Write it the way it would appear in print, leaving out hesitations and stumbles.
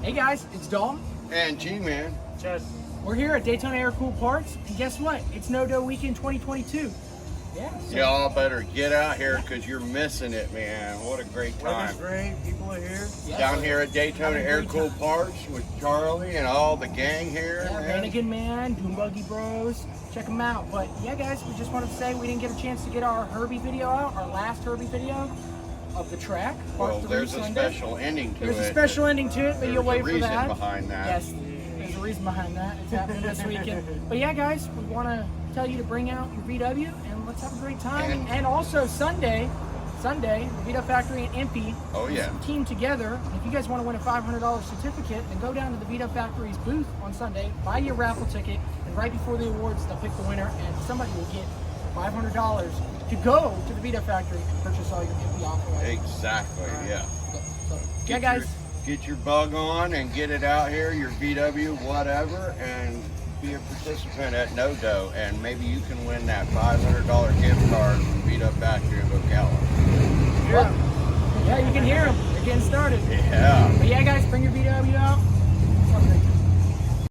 Hey guys, it's Dalton. And G-Man. Chad. We're here at Daytona Aircooled Parts, and guess what? It's No Dough Weekend 2022. Yeah. So Y'all better get out here because you're missing it, man. What a great time. Weather's great. People are here. yes. Down here at Daytona Having a great Aircooled time. Parts with Charlie and all the gang here. Yeah, man. Mannequin Man, Doom Buggy Bros, check them out. But yeah, guys, we just wanted to say we didn't get a chance to get our Herbie video out, our last Herbie video of the track. Well, Part 3 there's a Sunday. special ending to There's it. a special ending to it, but There's you'll a wait for reason that. behind that. Yes, there's a reason behind that. It's happening this weekend. But yeah, guys, we want to tell you to bring out your VW and let's have a great time. And also Sunday, the VDUB Factory and EMPI Oh, yeah. team together. If you guys want to win a $500 certificate, then go down to the VDUB Factory's booth on Sunday, buy your raffle ticket, and right before the awards, they'll pick the winner, and somebody will get $500 to go to the VDUB Factory and purchase all your EMPI Authorized. Exactly, yeah. So, yeah, guys. Get your bug on and get it out here, your VW, whatever, and be a participant at No Dough, and maybe you can win that $500 gift card from VDUB Factory of Ocala. Yeah, you can hear them. They're getting started. Yeah. But yeah, guys, bring your VW out. Let's have a great time.